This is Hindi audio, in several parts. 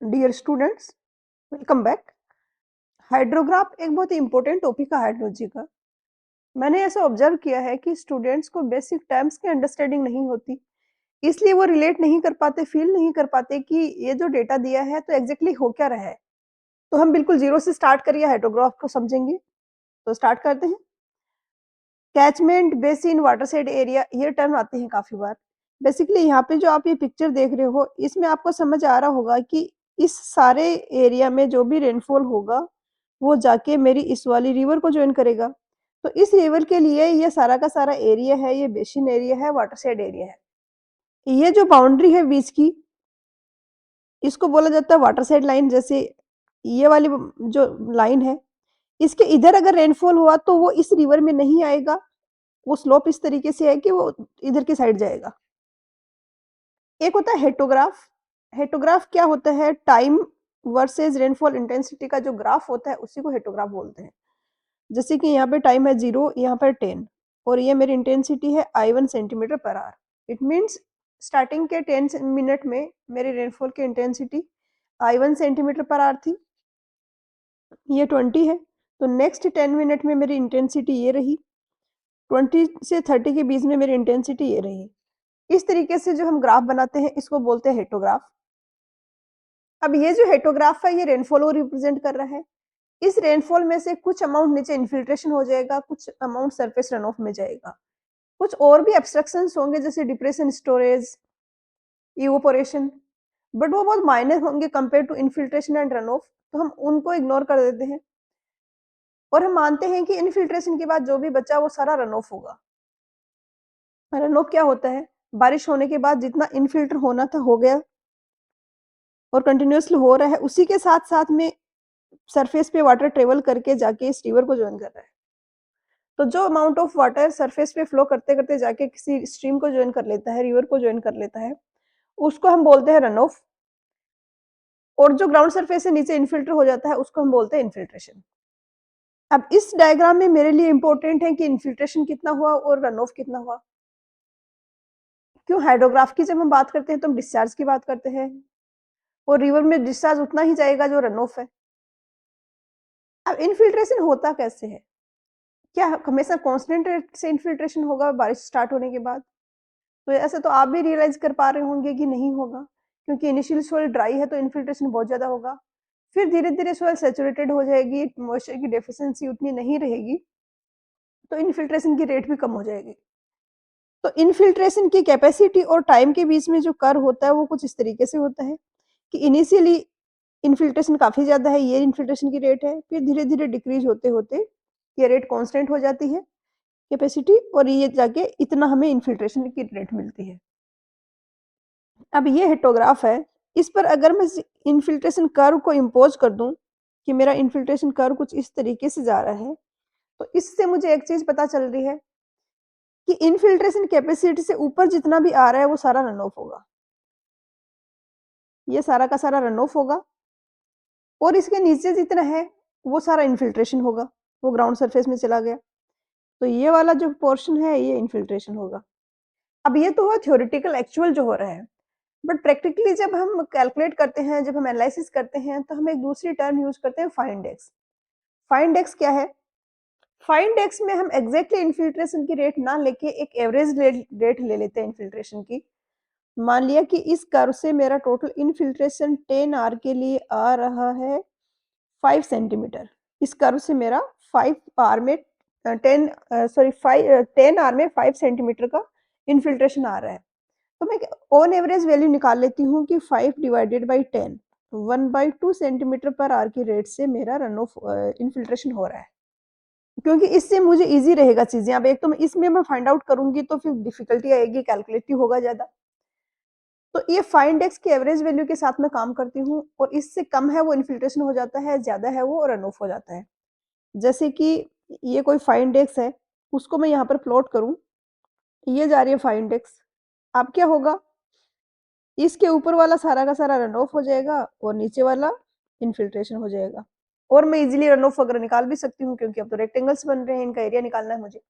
Dear students, welcome back. Hydrograph एक बहुत ही इंपॉर्टेंट टॉपिक है हाइड्रोलॉजी का। मैंने ऐसा ऑब्जर्व किया है कि स्टूडेंट्स को बेसिक टर्म्स की अंडरस्टैंडिंग नहीं होती, इसलिए वो रिलेट नहीं कर पाते, फील नहीं कर पाते कि ये जो डेटा दिया है तो एग्जैक्टली हो क्या रहा है। तो हम बिल्कुल जीरो से स्टार्ट करिए, हाइड्रोग्राफ को समझेंगे। तो स्टार्ट करते हैं। कैचमेंट, बेसिन, वाटरशेड एरिया, ये टर्म आते हैं काफी बार। बेसिकली यहाँ पे जो आप ये पिक्चर देख रहे हो, इसमें आपको समझ आ रहा होगा कि इस सारे एरिया में जो भी रेनफॉल होगा वो जाके मेरी इस वाली रिवर को ज्वाइन करेगा। तो इस रिवर के लिए ये सारा का सारा एरिया है, ये बेसिन एरिया है, वाटरशेड एरिया है। ये जो बाउंड्री है बीच की, इसको बोला जाता है वाटरशेड लाइन। जैसे ये वाली जो लाइन है, इसके इधर अगर रेनफॉल हुआ तो वो इस रिवर में नहीं आएगा। वो स्लोप इस तरीके से है कि वो इधर की साइड जाएगा। एक होता है हेटोग्राफ। हेटोग्राफ क्या होता है? टाइम वर्सेस रेनफॉल इंटेंसिटी का जो ग्राफ होता है उसी को हेटोग्राफ बोलते हैं। जैसे कि यहाँ पे टाइम है 0, यहाँ पर 10 और ये मेरी इंटेंसिटी है I1 centimetre per hour. It means starting के 10 मिनट में मेरी रेनफॉल की intensity I1 centimetre per hour थी, ये 20 है। तो नेक्स्ट 10 मिनट में मेरी इंटेंसिटी ये रही, 20 से 30 के बीच में मेरी इंटेंसिटी ये रही। इस तरीके से जो हम ग्राफ बनाते हैं इसको बोलते हैं हेटोग्राफ। अब ये जो हेटोग्राफ है ये रेनफॉल को रिप्रेजेंट कर रहा है। इस रेनफॉल में से कुछ अमाउंट नीचे इन्फिल्ट्रेशन हो जाएगा, कुछ अमाउंट सरफेस रन ऑफ में जाएगा। कुछ और भी एब्स्ट्रक्शंस होंगे जैसे डिप्रेशन, स्टोरेज, इवोपोरेशन, बट वो बहुत माइनर होंगे compare to infiltration and run off, तो हम उनको इग्नोर कर देते हैं और हम मानते हैं कि इन्फिल्ट्रेशन के बाद जो भी बचा वो सारा रन ऑफ होगा। रन ऑफ क्या होता है? बारिश होने के बाद जितना इनफिल्टर होना था हो गया और कंटिन्यूअसली हो रहा है, उसी के साथ साथ में सरफेस पे वाटर ट्रेवल करके जाके इस रिवर को ज्वाइन कर रहा है। तो जो अमाउंट ऑफ वाटर सरफेस पे फ्लो करते करते जाके किसी स्ट्रीम को ज्वाइन कर लेता है, रिवर को ज्वाइन कर लेता है, उसको हम बोलते हैं रन ऑफ। और जो ग्राउंड सरफेस से नीचे इनफिल्टर हो जाता है उसको हम बोलते हैं इन्फिल्ट्रेशन। अब इस डायग्राम में मेरे लिए इंपॉर्टेंट है कि इन्फिल्ट्रेशन कितना हुआ और रन ऑफ कितना हुआ। क्यों? हाइड्रोग्राफ की जब हम बात करते हैं तो हम डिस्चार्ज की बात करते हैं और रिवर में डिस्चार्ज उतना ही जाएगा जो रन ऑफ है। अब इन्फिल्ट्रेशन होता कैसे है? क्या हमेशा कांस्टेंट रेट से इन्फिल्ट्रेशन होगा बारिश स्टार्ट होने के बाद? तो ऐसे तो आप भी रियलाइज कर पा रहे होंगे कि नहीं होगा, क्योंकि इनिशियल सोइल ड्राई है तो इन्फिल्ट्रेशन बहुत ज्यादा होगा। फिर धीरे धीरे सोइल सैचुरेटेड हो जाएगी, मॉइस्चर की डेफिशिएंसी उतनी नहीं रहेगी, तो इन्फिल्ट्रेशन की रेट भी कम हो जाएगी। तो इन्फिल्ट्रेशन की कैपेसिटी और टाइम के बीच में जो कर्व होता है वो कुछ इस तरीके से होता है कि इनिशियली इन्फिल्ट्रेशन काफी ज्यादा है, ये इन्फिल्ट्रेशन की रेट है, फिर धीरे धीरे डिक्रीज होते होते ये रेट कांस्टेंट हो जाती है कैपेसिटी, और ये जाके इतना हमें इन्फिल्ट्रेशन की रेट मिलती है। अब ये हिटोग्राफ है, इस पर अगर मैं इन्फिल्ट्रेशन कर्व को इम्पोज कर दूं कि मेरा इन्फिल्ट्रेशन कर्व कुछ इस तरीके से जा रहा है, तो इससे मुझे एक चीज पता चल रही है कि इन्फिल्ट्रेशन कैपेसिटी से ऊपर जितना भी आ रहा है वो सारा रन ऑफ होगा। ये सारा का सारा रन ऑफ होगा और इसके नीचे जितना है वो सारा इन्फिल्ट्रेशन होगा, वो ग्राउंड सरफेस में चला गया। तो ये वाला जो पोर्शन है ये इन्फिल्ट्रेशन होगा। अब ये तो हुआ थ्योरेटिकल, एक्चुअल जो हो रहा है। बट प्रैक्टिकली जब हम कैलकुलेट करते हैं, जब हम एनालिसिस करते हैं, तो हम एक दूसरी टर्म यूज करते हैं, फाइंड एक्स। फाइंड एक्स क्या है? फाइंड एक्स में हम एग्जैक्टली इन्फिल्ट्रेशन की रेट ना लेके एक एवरेज रेट ले लेते हैं इन्फिल्ट्रेशन की। मान लिया कि इस कर्व से मेरा टोटल इन्फिल्ट्रेशन 10 आर के लिए आ रहा है 5 सेंटीमीटर। इस कर्व से मेरा 5 आर में 10 आर में 5 सेंटीमीटर का इन्फिल्ट्रेशन आ रहा है। तो मैं ऑन एवरेज वैल्यू निकाल लेती हूँ कि 5 डिवाइडेड बाई 10, 1/2 सेंटीमीटर पर आर की रेट से मेरा रन ऑफ इन्फिल्ट्रेशन हो रहा है। क्योंकि इससे मुझे इजी रहेगा चीजें। अब एक तो मैं इसमें मैं फाइंड आउट करूंगी तो फिर डिफिकल्टी आएगी, कैलकुलेटिव होगा ज्यादा। तो ये फाइंड एक्स की एवरेज वैल्यू के साथ मैं काम करती हूँ और इससे कम है वो इन्फिल्ट्रेशन हो जाता है, ज्यादा है वो रन ऑफ हो जाता है। जैसे कि ये कोई फाइंड एक्स है, उसको मैं यहाँ पर प्लॉट करूं, ये जा रही है फाइंड एक्स। अब क्या होगा? इसके ऊपर वाला सारा का सारा रन ऑफ हो जाएगा और नीचे वाला इन्फिल्ट्रेशन हो जाएगा। और मैं इजीली रन ऑफ वगैरह निकाल भी सकती हूँ क्योंकि अब तो रेक्टेंगल्स बन रहे हैं, इनका एरिया निकालना है मुझे।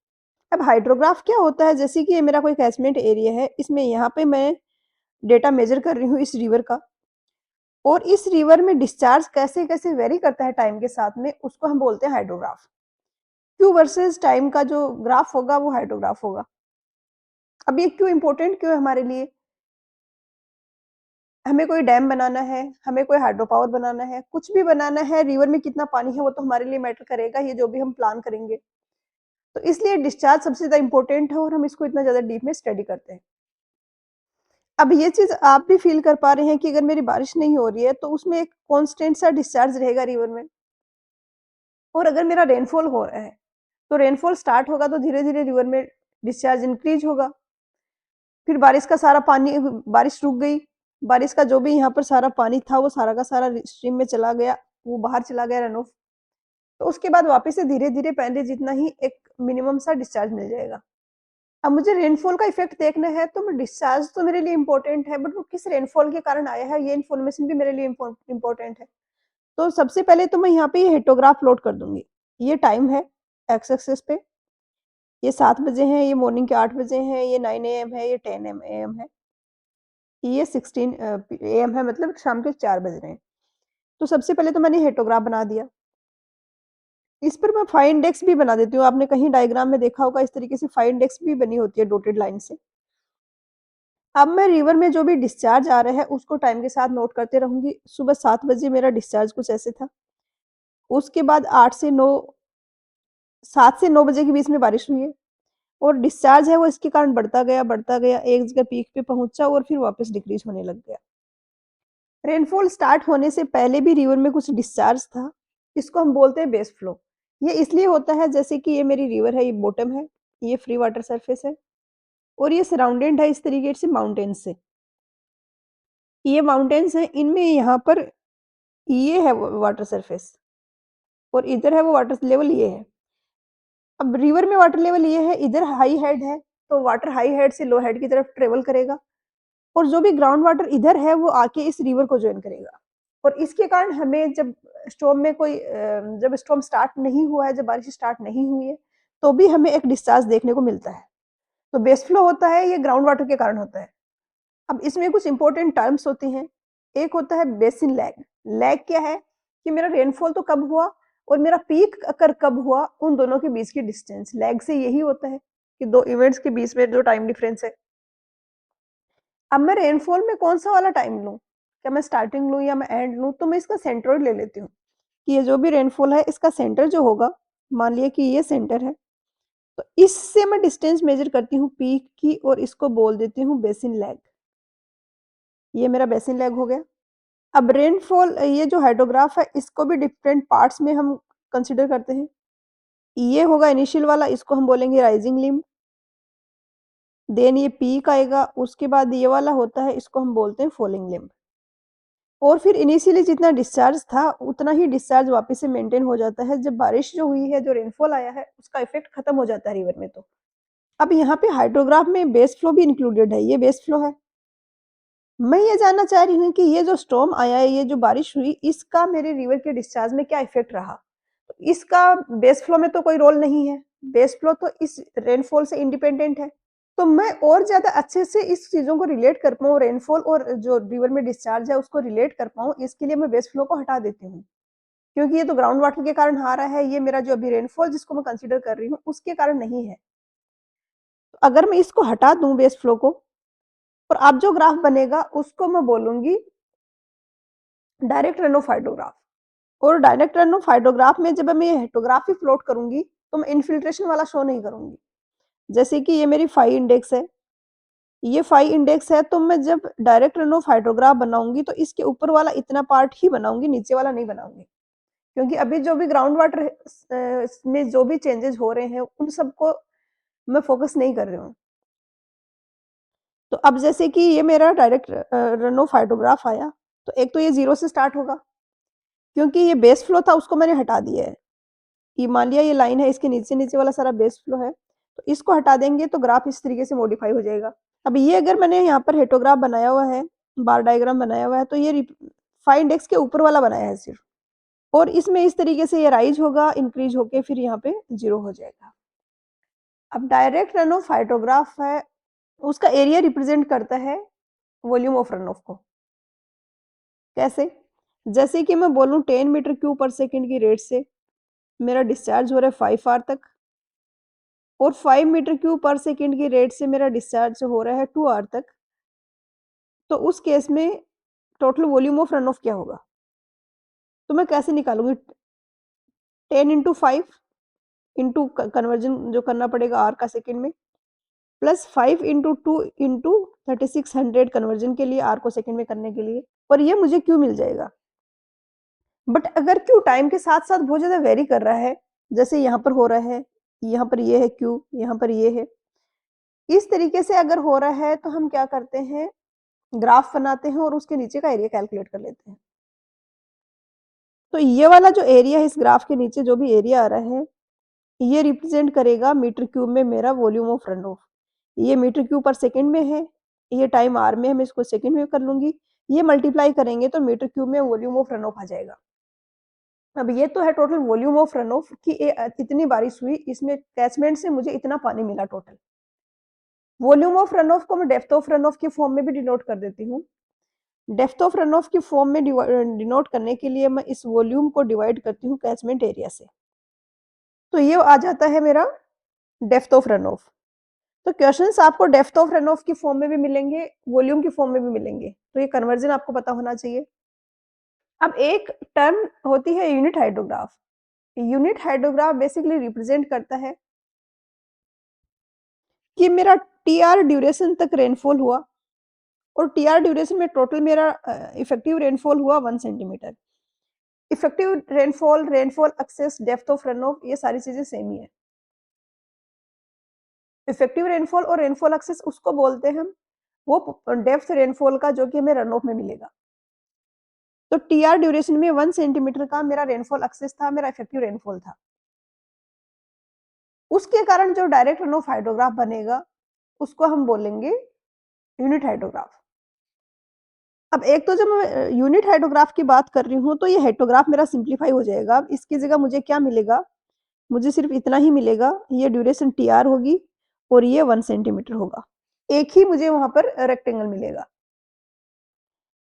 अब हाइड्रोग्राफ क्या होता है? जैसे कि ये मेरा कोई कैचमेंट एरिया है, इसमें यहाँ पे मैं डेटा मेजर कर रही हूँ इस रिवर का। और इस रिवर में डिस्चार्ज कैसे-कैसे वेरी करता है टाइम के साथ में, उसको हम बोलते हैं हाइड्रोग्राफ। क्यू वर्सेस टाइम का जो ग्राफ होगा वो हाइड्रोग्राफ होगा। अब ये क्यों इम्पोर्टेंट क्यों है हमारे लिए? हमें कोई डैम बनाना है, हमें कोई हाइड्रो पावर बनाना है, कुछ भी बनाना है, रिवर में कितना पानी है वो तो हमारे लिए मैटर करेगा, ये जो भी हम प्लान करेंगे। तो इसलिए डिस्चार्ज सबसे ज़्यादा इम्पोर्टेंट है और हम इसको इतना ज़्यादा डीप में स्टडी करते हैं। अब ये चीज़ आप भी फ़ील कर पा रहे हैं कि अगर मेरी बारिश नहीं हो रही है, तो उसमें एक कांस्टेंट सा डिस्चार्ज रहेगा रिवर में। और अगर मेरा रेनफॉल हो रहा है, तो रेनफॉल स्टार्ट होगा तो धीरे-धीरे रिवर में डिस्चार्ज इंक्रीज़ होगा। फिर बारिश का सारा पानी बारिश रुक गई, बारिश का जो भी यहाँ पर सारा पानी था वो सारा का सारा स्ट्रीम में चला गया, वो बाहर चला गया रन ऑफ। तो उसके बाद वापस से धीरे-धीरे पहले जितना ही एक मिनिमम सा डिस्चार्ज मिल जाएगा। अब मुझे रेनफॉल का इफ़ेक्ट देखना है तो मैं डिस्चार्ज तो मेरे लिए इम्पोर्टेंट है बट वो किस रेनफॉल के कारण आया है ये इन्फॉर्मेशन भी मेरे लिए इम्पोर्टेंट है। तो सबसे पहले तो मैं यहाँ पे ये हिस्टोग्राफ प्लॉट कर दूँगी। ये टाइम है एक्स एक्सिस पे, ये 7 बजे है, ये मॉर्निंग के 8 बजे है, ये 9 एएम है, ये 10 एएम है, ये 16 एएम है मतलब शाम के 4 बज रहे हैं। तो सबसे पहले तो मैंने हिस्टोग्राफ बना दिया। इस पर मैं फाई इंडेक्स भी बना देती हूँ। आपने कहीं डायग्राम में देखा होगा इस तरीके से फाई इंडेक्स भी बनी होती है डॉटेड लाइन से। अब मैं रिवर में जो भी डिस्चार्ज आ रहा है उसको टाइम के साथ नोट करते रहूँगी। सुबह 7 बजे मेरा डिस्चार्ज कुछ ऐसे था। उसके बाद 8 से 9 7 से 9 बजे के बीच में बारिश हुई है और डिस्चार्ज है वो इसके कारण बढ़ता गया, एक जगह पीक पे पहुँचा और फिर वापस डिक्रीज़ होने लग गया। रेनफॉल स्टार्ट होने से पहले भी रिवर में कुछ डिस्चार्ज था, इसको हम बोलते हैं बेस फ्लो। ये इसलिए होता है जैसे कि ये मेरी रिवर है, ये बॉटम है, ये फ्री वाटर सरफेस है और ये सराउंडेड है इस तरीके से माउंटेन से। ये माउंटेन्स हैं, इनमें यहाँ पर ये है वाटर सरफेस और इधर है वो वाटर लेवल ये है। अब रिवर में वाटर लेवल ये है, इधर हाई हेड है, तो वाटर हाई हेड से लो हेड की तरफ ट्रेवल करेगा और जो भी ग्राउंड वाटर इधर है, वो आके इस रिवर को जॉइन करेगा और इसके कारण हमें जब स्टॉर्म में कोई जब स्टॉर्म स्टार्ट नहीं हुआ है, जब बारिश स्टार्ट नहीं हुई है, तो भी हमें एक डिस्चार्ज देखने को मिलता है। तो बेस फ्लो होता है, ये ग्राउंड वाटर के कारण होता है। अब इसमें कुछ इंपॉर्टेंट टर्म्स होती हैं। एक होता है बेसिन लैग। लैग क्या है कि मेरा रेनफॉल तो कब हुआ और मेरा पीक अकर कब हुआ, उन दोनों के बीच की डिस्टेंस। लैग से यही होता है कि 2 इवेंट्स के बीच में जो टाइम डिफरेंस है। अब मैं रेनफॉल में कौन-सा वाला टाइम लूँ? क्या मैं स्टार्टिंग लूँ या मैं एंड लूँ? तो मैं इसका सेंट्रोइड ले लेती हूँ कि ये जो भी रेनफॉल है, इसका सेंटर जो होगा, मान लिया कि ये सेंटर है, तो इससे मैं डिस्टेंस मेज़र करती हूँ पीक की और इसको बोल देती हूँ बेसिन लैग। ये मेरा बेसिन लैग हो गया। अब रेनफॉल ये जो हाइड्रोग्राफ है इसको भी डिफरेंट पार्ट्स में हम कंसीडर करते हैं। ये होगा इनिशियल वाला इसको हम बोलेंगे राइजिंग लिम्ब, देन ये पीक आएगा, उसके बाद ये वाला होता है इसको हम बोलते हैं फॉलिंग लिम्ब। और फिर इनिशियली जितना डिस्चार्ज था उतना ही डिस्चार्ज वापस से मेंटेन हो जाता है जब बारिश जो हुई है, जो रेनफॉल आया है उसका इफेक्ट खत्म हो जाता है रिवर में तो। अब यहाँ पे हाइड्रोग्राफ में बेस फ्लो भी इंक्लूडेड है, ये बेस फ्लो है। मैं ये जानना चाह रही हूँ कि ये जो स्टॉर्म आया है, ये जो बारिश हुई, इसका मेरे रिवर के डिस्चार्ज में क्या इफ़ेक्ट रहा? तो इसका बेस फ्लो में तो कोई रोल नहीं है, बेस फ्लो तो इस रेनफॉल से इंडिपेंडेंट है। तो मैं और ज़्यादा अच्छे से इस चीज़ों को रिलेट कर पाऊँ, रेनफॉल और जो रिवर में डिस्चार्ज है, उसको रिलेट कर पाऊँ, इसके लिए मैं बेस फ्लो को हटा देती हूँ। क्योंकि ये तो ग्राउंड वाटर के कारण आ रहा है, ये मेरा जो अभी रेनफॉल जिसको मैं कंसीडर कर रही हूँ, उसके कारण नहीं है। तो अगर मैं इसको हटा दूँ बेस फ्लो को और अब जो ग्राफ बनेगा, उसको मैं बोलूँगी डायरेक्ट रन ऑफ हाइड्रोग्राफ। और डायरेक्ट रन ऑफ हाइड्रोग्राफ में जब मैं ये हिस्टोग्राफी प्लॉट करूँगी, तो मैं इन्फिल्ट्रेशन वाला शो नहीं करूँगी। जैसे कि ये मेरी फाई इंडेक्स है, ये फाई इंडेक्स है तो मैं जब डायरेक्ट रन ऑफ हाइड्रोग्राफ बनाऊँगी तो इसके ऊपर वाला इतना पार्ट ही बनाऊँगी, नीचे वाला नहीं बनाऊँगी। क्योंकि अभी जो भी ग्राउंड वाटर में जो भी चेंजेज़ हो रहे हैं, उन सबको मैं फ़ोकस नहीं कर रही हूँ। तो अब जैसे कि ये मेरा डायरेक्ट रन ऑफ हाइड्रोग्राफ आया, तो एक तो ये 0 से स्टार्ट होगा, क्योंकि ये बेस फ्लो था उसको मैंने हटा दिया है। ये मान लिया ये लाइन है, इसके नीचे-नीचे वाला सारा बेस फ्लो है, तो इसको हटा देंगे तो ग्राफ इस तरीके से मॉडिफाई हो जाएगा। अब ये अगर मैंने यहाँ पर हिस्टोग्राफ बनाया हुआ है, बार डायग्राम बनाया हुआ है, तो ये फाई इंडेक्स के ऊपर वाला बनाया है सिर्फ और इसमें इस तरीके से ये राइज़ होगा, इंक्रीज़ होके फिर यहाँ पे 0 हो जाएगा। अब डायरेक्ट रन ऑफ हाइड्रोग्राफ है, उसका एरिया रिप्रेज़ेंट करता है वॉल्यूम ऑफ रन ऑफ को। कैसे? जैसे कि मैं बोलूँ 10 मीटर क्यूब पर सेकंड की रेट से मेरा डिस्चार्ज हो रहा है 5 आवर तक, और 5 मीटर क्यूब पर सेकंड की रेट से मेरा डिस्चार्ज हो रहा है 2 आवर तक, तो उस केस में total volume of run of क्या होगा? तो मैं कैसे निकालूँगी? 10 इंटू 5 इंटू कन्वर्जन जो करना पड़ेगा आर का सेकंड में, प्लस 5 इंटू 2 इंटू 3600 कन्वर्जन के लिए, आर को सेकंड में करने के लिए, और ये मुझे क्यू मिल जाएगा। बट अगर क्यू टाइम के साथ साथ बहुत ज़्यादा वेरी कर रहा है, जैसे यहाँ पर हो रहा है, यहाँ पर ये है क्यू, यहाँ पर ये है, इस तरीके से अगर हो रहा है तो हम क्या करते हैं, ग्राफ बनाते हैं और उसके नीचे का एरिया कैलकुलेट कर लेते हैं। तो ये वाला जो एरिया है इस ग्राफ के नीचे, जो भी एरिया आ रहा है, ये रिप्रेजेंट करेगा मीटर क्यूब में मेरा वॉल्यूम ऑफ रन ऑफ। ये मीटर क्यूब पर सेकंड में है, ये टाइम आर में है, मैं इसको सेकंड में कर लूंगी, ये मल्टीप्लाई करेंगे तो मीटर क्यूब में वॉल्यूम ऑफ रन ऑफ आ जाएगा। अब ये तो है total volume of run of कि इतनी बारिश हुई, इसमें कैचमेंट से मुझे इतना पानी मिला total. Volume of run of को मैं डेप्थ ऑफ रन ऑफ के फॉर्म में भी डिनोट कर देती हूँ। डेप्थ ऑफ रन ऑफ की फॉर्म में डिनोट करने के लिए मैं इस वॉल्यूम को डिवाइड करती हूँ कैचमेंट एरिया से, तो ये आ जाता है मेरा डेप्थ ऑफ रन ऑफ। तो क्वेश्चंस आपको डेप्थ ऑफ रन ऑफ की फॉर्म में भी मिलेंगे, वॉल्यूम की फॉर्म में भी मिलेंगे, तो ये कन्वर्जन आपको पता होना चाहिए। अब एक टर्म होती है unit hydrograph. Unit hydrograph basically represent करता है कि मेरा टी आर ड्यूरेशन तक रेनफॉल हुआ, और टी आर ड्यूरेशन में टोटल मेरा इफेक्टिव रेनफॉल हुआ 1 सेंटीमीटर। Effective rainfall, rainfall excess, depth of run off, ये सारी चीजें सेम ही है। इफेक्टिव रेनफॉल और रेनफॉल एक्सेस उसको बोलते हैं हम, वो डेप्थ रेनफॉल का जो कि हमें रन ऑफ में मिलेगा। तो टी आर ड्यूरेशन में 1 सेंटीमीटर का मेरा रेनफॉल एक्सेस था, मेरा इफेक्टिव रेनफॉल था। उसके कारण जो डायरेक्ट रन ऑफ हाइड्रोग्राफ बनेगा उसको हम बोलेंगे यूनिट हाइड्रोग्राफ। अब एक तो जब मैं यूनिट हाइड्रोग्राफ की बात कर रही हूँ तो ये हाइड्रोग्राफ मेरा सिंप्लीफाई हो जाएगा। अब इसकी जगह मुझे क्या मिलेगा, मुझे सिर्फ इतना ही मिलेगा, ये ड्यूरेशन टी आर होगी और ये 1 सेंटीमीटर होगा, एक ही मुझे वहां पर रेक्टेंगल मिलेगा।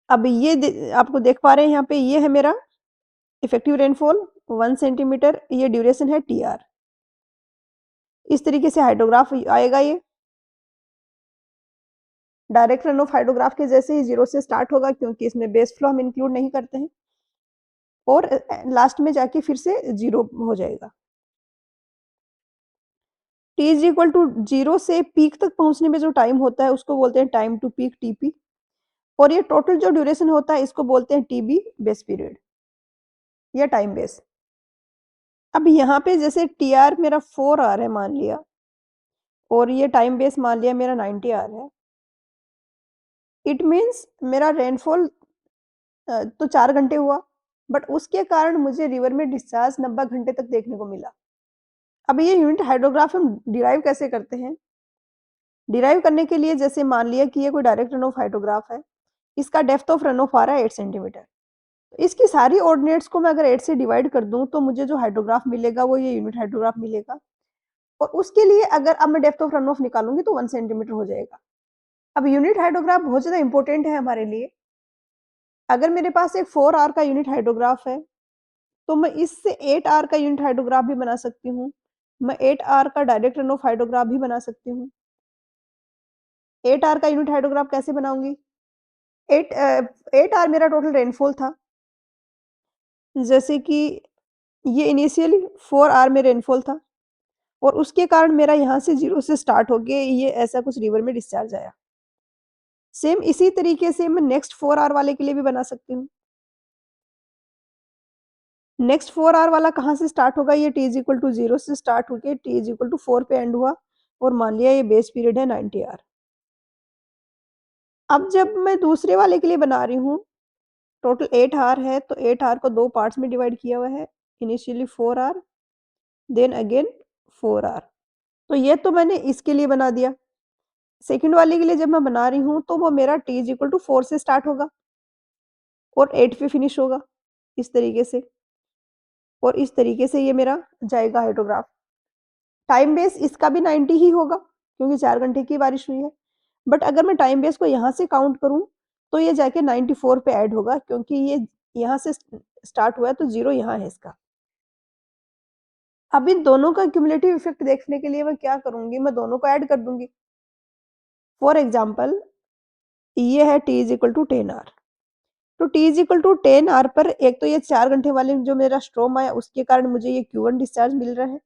अब ये आपको देख पा रहे हैं यहाँ पे, ये है मेरा इफेक्टिव रेनफॉल 1 सेंटीमीटर, ये ड्यूरेशन है टी आर। इस तरीके से हाइड्रोग्राफ आएगा। ये डायरेक्ट रन ऑफ हाइड्रोग्राफ के जैसे ही 0 से स्टार्ट होगा, क्योंकि इसमें बेस फ्लो हम इंक्लूड नहीं करते हैं, और लास्ट में जाके फिर से 0 हो जाएगा। टी इज इक्वल टू 0 से पीक तक पहुंचने में जो टाइम होता है उसको बोलते हैं टाइम टू पीक, टीपी, और ये टोटल जो ड्यूरेशन होता है इसको बोलते हैं टीबी, बेस पीरियड या टाइम बेस। अब यहाँ पे जैसे टी आर मेरा 4 आर है मान लिया, और ये टाइम बेस मान लिया मेरा 90 आर है, इट मीन्स मेरा रेनफॉल तो 4 घंटे हुआ, बट उसके कारण मुझे रिवर में डिस्चार्ज 90 घंटे तक देखने को मिला। अब ये यूनिट हाइड्रोग्राफ हम डिराइव कैसे करते हैं? डिराइव करने के लिए जैसे मान लिया कि ये कोई डायरेक्ट रन ऑफ हाइड्रोग्राफ है, इसका डेप्थ ऑफ रन ऑफ आ रहा है 8 सेंटीमीटर, तो इसकी सारी ऑर्डिनेट्स को मैं अगर 8 से डिवाइड कर दूं तो मुझे जो हाइड्रोग्राफ मिलेगा वो ये यूनिट हाइड्रोग्राफ मिलेगा। और उसके लिए अगर अब मैं डेप्थ ऑफ रन ऑफ निकालूंगी तो 1 सेंटीमीटर हो जाएगा। अब यूनिट हाइड्रोग्राफ बहुत ज्यादा इंपॉर्टेंट है हमारे लिए। अगर मेरे पास एक 4 आर का यूनिट हाइड्रोग्राफ है तो मैं इससे 8 आर का यूनिट हाइड्रोग्राफ भी बना सकती हूँ। मैं 8 आर का डायरेक्ट रन ऑफ हाइड्रोग्राफ भी बना सकती हूँ। 8 आर का यूनिट हाइड्रोग्राफ कैसे बनाऊंगी? 8 आर मेरा टोटल रेनफॉल था, जैसे कि ये इनिशियली 4 आर में रेनफॉल था, और उसके कारण मेरा यहाँ से 0 से स्टार्ट होके ये ऐसा कुछ रिवर में डिस्चार्ज आया। सेम इसी तरीके से मैं नेक्स्ट 4 आर वाले के लिए भी बना सकती हूँ। नेक्स्ट 4 आर वाला कहाँ से स्टार्ट होगा? ये t इज इक्वल टू 0 से स्टार्ट होके t इज इक्वल टू 4 पे एंड हुआ, और मान लिया ये बेस पीरियड है 90 आर। अब जब मैं दूसरे वाले के लिए बना रही हूँ, टोटल 8 आर है, तो 8 आर को 2 पार्ट्स में डिवाइड किया हुआ है, initially 4 R then again 4 R. तो ये तो मैंने इसके लिए बना दिया। सेकंड वाले के लिए जब मैं बना रही हूँ तो वो मेरा t इज इक्वल टू 4 से स्टार्ट होगा और 8 पे फिनिश होगा, इस तरीके से, और इस तरीके से ये मेरा जाएगा हाइड्रोग्राफ। टाइम बेस इसका भी 90 ही होगा क्योंकि 4 घंटे की बारिश हुई है। बट अगर मैं टाइम बेस को यहाँ से काउंट करूँ तो ये जाके 94 पे ऐड होगा, क्योंकि ये यहाँ से स्टार्ट हुआ है तो 0 यहाँ है इसका। अब इन दोनों का क्यूमुलेटिव इफेक्ट देखने के लिए मैं क्या करूँगी, मैं दोनों को ऐड कर दूँगी। फॉर एग्ज़ाम्पल ये है t is equal to 10 R, तो t is equal to 10 R पर एक तो ये 4 घंटे वाले जो मेरा स्ट्रोम आया उसके कारण मुझे ये Q1 डिस्चार्ज मिल रहा है,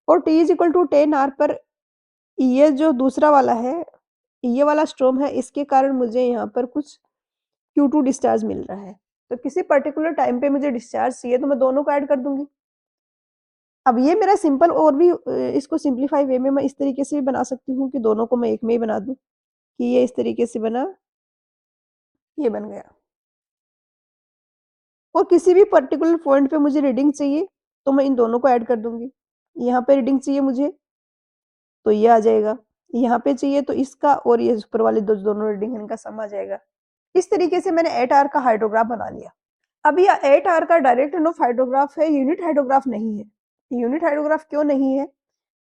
और t is equal to 10 R पर ये जो दूसरा वाला है, ये वाला स्ट्रोम है, इसके कारण मुझे यहाँ पर कुछ Q2 डिस्चार्ज मिल रहा है। तो किसी पर्टिकुलर टाइम पे मुझे डिस्चार्ज चाहिए तो मैं दोनों को ऐड कर दूँगी। अब ये मेरा सिंपल, और भी इसको सिंप्लीफाई वे में मैं इस तरीके से भी बना सकती हूँ कि दोनों को मैं एक में ही बना दूँ, कि ये इस तरीके से बना, ये बन गया। और किसी भी पर्टिकुलर पॉइंट पे मुझे रीडिंग चाहिए तो मैं इन दोनों को ऐड कर दूँगी। यहाँ पे रीडिंग चाहिए मुझे तो ये आ जाएगा, यहाँ पे चाहिए तो इसका, और ये ऊपर वाले दोनों रीडिंग इनका सम आ जाएगा। इस तरीके से मैंने 8 आवर का हाइड्रोग्राफ बना लिया। अब ये 8 आवर का डायरेक्ट रन ऑफ हाइड्रोग्राफ है, यूनिट हाइड्रोग्राफ नहीं है। यूनिट हाइड्रोग्राफ क्यों नहीं है?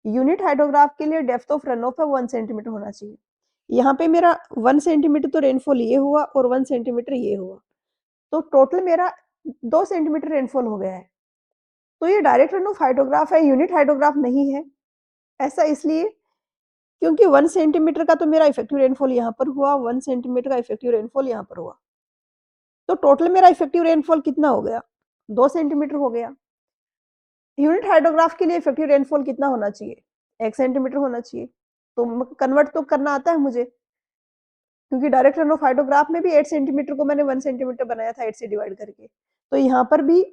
यूनिट हाइड्रोग्राफ के लिए डेप्थ ऑफ रन ऑफ है 1 सेंटीमीटर होना चाहिए। यहाँ पे मेरा 1 सेंटीमीटर तो रेनफॉल ये हुआ और 1 सेंटीमीटर ये हुआ, तो टोटल मेरा 2 सेंटीमीटर रेनफॉल हो गया है। तो ये डायरेक्ट रन ऑफ हाइड्रोग्राफ है, यूनिट हाइड्रोग्राफ नहीं है। ऐसा इसलिए क्योंकि 1 सेंटीमीटर का तो मेरा इफेक्टिव रेनफॉल यहाँ पर हुआ, 1 सेंटीमीटर का इफेक्टिव रेनफॉल यहाँ पर हुआ। तो टोटल मेरा इफेक्टिव रेनफॉल कितना हो गया? 2 सेंटीमीटर हो गया। यूनिट हाइड्रोग्राफ के लिए इफेक्टिव रेनफॉल कितना होना चाहिए? 1 सेंटीमीटर होना चाहिए। तो कन्वर्ट तो करना आता है मुझे, क्योंकि डायरेक्ट रन ऑफ हाइड्रोग्राफ में भी 8 सेंटीमीटर को मैंने 1 सेंटीमीटर बनाया था 8 से डिवाइड करके। तो यहाँ पर भी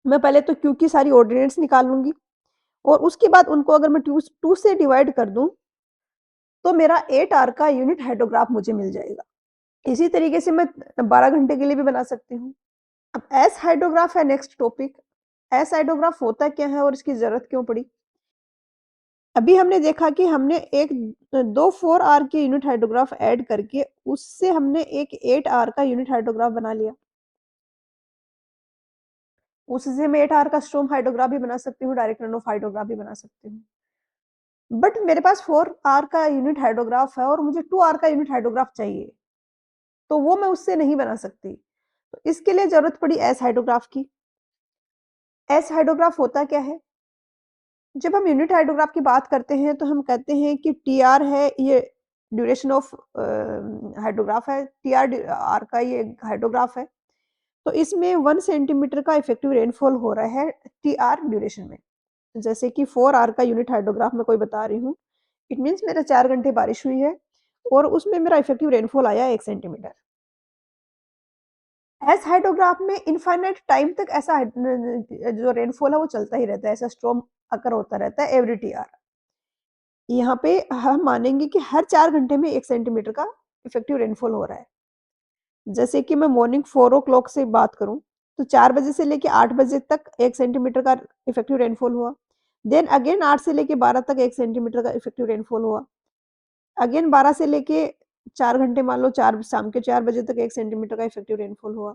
मैं पहले तो Q की सारी ऑर्डिनेट्स निकाल लूँगी, और उसके बाद उनको अगर मैं 2 से डिवाइड कर दूँ, तो मेरा 8 आवर का यूनिट हाइड्रोग्राफ मुझे मिल जाएगा। इसी तरीके से मैं 12 घंटे के लिए भी बना सकती हूँ। अब एस हाइड्रोग्राफ है नेक्स्ट टॉपिक। एस हाइड्रोग्राफ होता क्या है और इसकी ज़रूरत क्यों पड़ी? अभी हमने देखा कि हमने एक 2 4 आर के यूनिट हाइड्रोग्राफ ऐड करके उससे हमने एक 8 आर का यूनिट हाइड्रोग्राफ बना लिया। उससे मैं 8 आर का स्ट्रॉम हाइड्रोग्राफ भी बना सकती हूँ, डायरेक्ट रन ऑफ हाइड्रोग्राफ भी बना सकती हूँ। बट मेरे पास 4 आर का यूनिट हाइड्रोग्राफ है और मुझे 2 आर का यूनिट हाइड्रोग्राफ चाहिए, तो वो मैं उससे नहीं बना सकती। तो इसके लिए ज़रूरत पड़ी एस हाइड्रोग्राफ की। एस हाइड्रोग्राफ होता क्या है? जब हम यूनिट हाइड्रोग्राफ की बात करते हैं तो हम कहते हैं कि टीआर है, ये ड्यूरेशन ऑफ हाइड्रोग्राफ है, टीआर आर का ये हाइड्रोग्राफ है। तो इसमें 1 सेंटीमीटर का इफेक्टिव रेनफॉल हो रहा है टीआर ड्यूरेशन में। जैसे कि 4 आर का यूनिट हाइड्रोग्राफ मैं कोई बता रही हूँ, इट मीन्स मेरा 4 घंटे बारिश हुई है और उसमें मेरा इफेक्टिव रेनफॉल आया 1 सेंटीमीटर। एस हाइड्रोग्राफ में इनफाइनाइट टाइम तक ऐसा जो रेनफॉल है वो चलता ही रहता है, ऐसा स्ट्रॉम अकर होता रहता है एवरी टीआर। यहाँ पे हम मानेंगे कि हर 4 घंटे में 1 सेंटीमीटर का इफेक्टिव रेनफॉल हो रहा है। जैसे कि मैं मॉर्निंग 4 ओ क्लॉक से बात करूँ, तो 4 बजे से लेके 8 बजे तक 1 सेंटीमीटर का इफेक्टिव रेनफॉल हुआ। देन अगेन 8 से लेके 12 तक 1 सेंटीमीटर का इफेक्टिव रेनफॉल हुआ। अगेन 12 से लेके 4 घंटे मान लो 4 शाम के 4 बजे तक 1 सेंटीमीटर का इफेक्टिव रेनफॉल हुआ।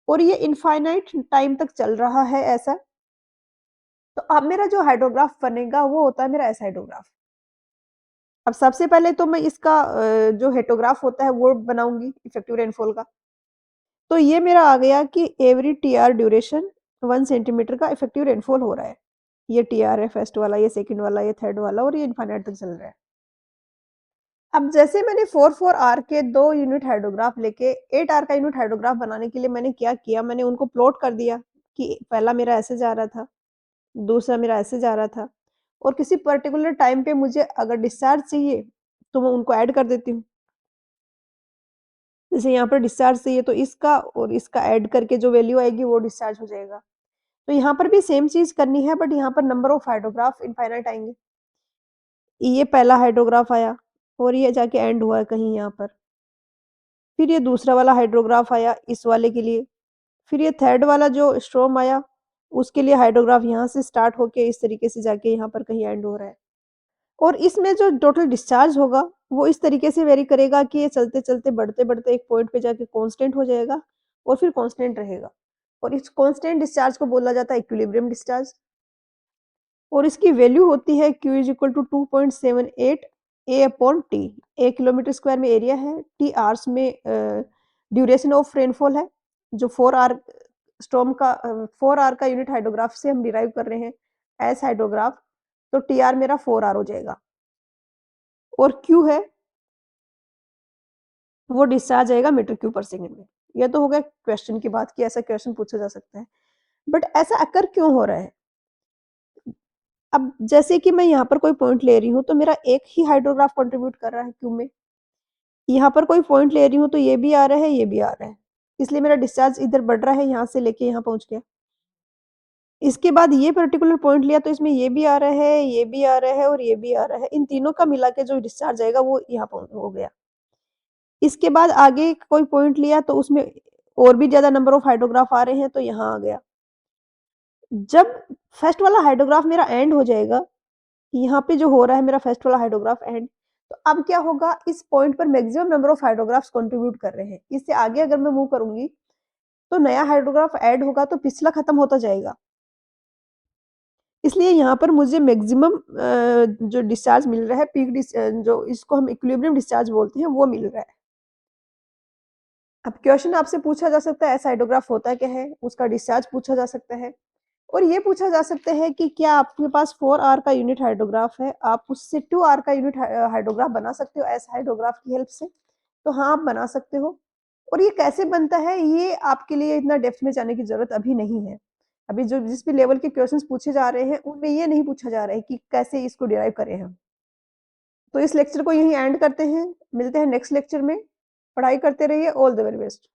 और ये इनफाइनाइट टाइम तक चल रहा है ऐसा। तो अब मेरा जो हाइड्रोग्राफ बनेगा वो होता है मेरा एस हाइड्रोग्राफ। अब सबसे पहले तो मैं इसका जो हेटोग्राफ होता है वो बनाऊँगी इफेक्टिव रेनफॉल का। तो ये मेरा आ गया कि एवरी टीआर ड्यूरेशन 1 सेंटीमीटर का इफेक्टिव रेनफॉल हो रहा है। ये टीआर है फर्स्ट वाला, ये सेकंड वाला, ये थर्ड वाला और ये इनफाइनाइट तक चल रहा है। अब जैसे मैंने 4 आर के 2 यूनिट हाइड्रोग्राफ लेके 8 आर का यूनिट हाइड्रोग्राफ बनाने के लिए मैंने क्या किया, मैंने उनको प्लॉट कर दिया कि पहला मेरा ऐसे जा रहा था, दूसरा मेरा ऐसे जा रहा था, और किसी पर्टिकुलर टाइम पे मुझे अगर डिस्चार्ज चाहिए, तो मैं उनको ऐड कर देती हूँ। जैसे यहाँ पर डिस्चार्ज चाहिए तो इसका और इसका ऐड करके जो वैल्यू आएगी वो डिस्चार्ज हो जाएगा। तो यहाँ पर भी सेम चीज़ करनी है, बट यहाँ पर नंबर ऑफ हाइड्रोग्राफ इनफाइनाइट आएँगे। ये पहला हाइड्रोग्राफ आया और ये जाके एंड हुआ है कहीं यहाँ पर। फिर ये दूसरा वाला हाइड्रोग्राफ आया इस वाले के लिए। फिर ये थर्ड वाला जो स्ट्रोम आया, उसके लिए हाइड्रोग्राफ यहाँ से स्टार्ट होके इस तरीके से जाके यहाँ पर कहीं एंड हो रहा है। और इसमें जो टोटल डिस्चार्ज होगा, वो इस तरीके से वेरी करेगा कि ये चलते-चलते, बढ़ते-बढ़ते एक पॉइंट पे जाके कांस्टेंट हो जाएगा और फिर कांस्टेंट रहेगा। और इस कांस्टेंट डिस्चार्ज को बोला जाता है इक्विलिब्रियम डिस्चार्ज। और इसकी वैल्यू होती है Q = 2.78 A/T। A kilometre square में एरिया है, T आवर्स में ड्यूरेशन ऑफ रेनफॉल है, जो 4 आवर स्टॉर्म का 4 आवर का यूनिट हाइड्रोग्राफ से हम डिराइव कर रहे हैं एज हाइड्रोग्राफ, तो TR मेरा 4 आवर हो जाएगा। और Q है, वो डिस्चार्ज आएगा मीटर क्यूब पर सेकंड में। ये तो हो गया क्वेश्चन की बात कि ऐसा क्वेश्चन पूछा जा सकता है। बट ऐसा अकर क्यों हो रहा है? अब जैसे कि मैं यहाँ पर कोई पॉइंट ले रही हूँ, तो मेरा एक ही हाइड्रोग्राफ कंट्रीब्यूट कर रहा है क्यू में। यहाँ पर कोई पॉइंट ले रही हूँ, तो ये भी आ रहा है, ये भी आ रहा है। इसलिए मेरा डिस्चार्ज इधर बढ़ रहा है, यहाँ से लेके यहाँ पहुँच गया। इसके बाद ये पर्टिकुलर पॉइंट लिया, तो इसमें ये भी आ रहा है, ये भी आ रहा है और ये भी आ रहा है। इन तीनों का मिला के जो डिस्चार्ज आएगा, वो यहाँ हो गया। इसके बाद आगे कोई पॉइंट लिया, तो उसमें और भी ज़्यादा नंबर ऑफ हाइड्रोग्राफ आ रहे हैं, तो यहाँ आ गया। जब फर्स्ट वाला हाइड्रोग्राफ मेरा एंड हो जाएगा, यहाँ पे जो हो रहा है मेरा फर्स्ट वाला हाइड्रोग्राफ एंड, तो अब क्या होगा, इस पॉइंट पर मैक्सिमम नंबर ऑफ हाइड्रोग्राफ्स कंट्रीब्यूट कर रहे हैं। इससे आगे अगर मैं मूव करूंगी, तो नया हाइड्रोग्राफ ऐड होगा, तो पिछला खत्म होता जाएगा। इसलिए यहाँ पर मुझे मैक्सिमम जो डिस्चार्ज मिल रहा है, पीक जो इसको हम इक्विलिब्रियम डिस्चार्ज बोलते हैं, वो मिल रहा है। अब क्वेश्चन आपसे पूछा जा सकता है, ऐसा हाइड्रोग्राफ होता क्या है, उसका डिस्चार्ज पूछा जा सकता है। और ये पूछा जा सकता है कि क्या आपके पास 4 आर का यूनिट हाइड्रोग्राफ है, आप उससे 2 आर का यूनिट हाइड्रोग्राफ बना सकते हो ऐसे हाइड्रोग्राफ की हेल्प से? तो हाँ, आप बना सकते हो। और ये कैसे बनता है, ये आपके लिए इतना डेप्थ में जाने की जरूरत अभी नहीं है। अभी जो जिस भी लेवल के क्वेश्चंस पूछे जा रहे हैं, उनमें ये नहीं पूछा जा रहा है कि कैसे इसको डिराइव करें हम। तो इस लेक्चर को यहीं एंड करते हैं, मिलते हैं नेक्स्ट लेक्चर में। पढ़ाई करते रहिए। All the very best.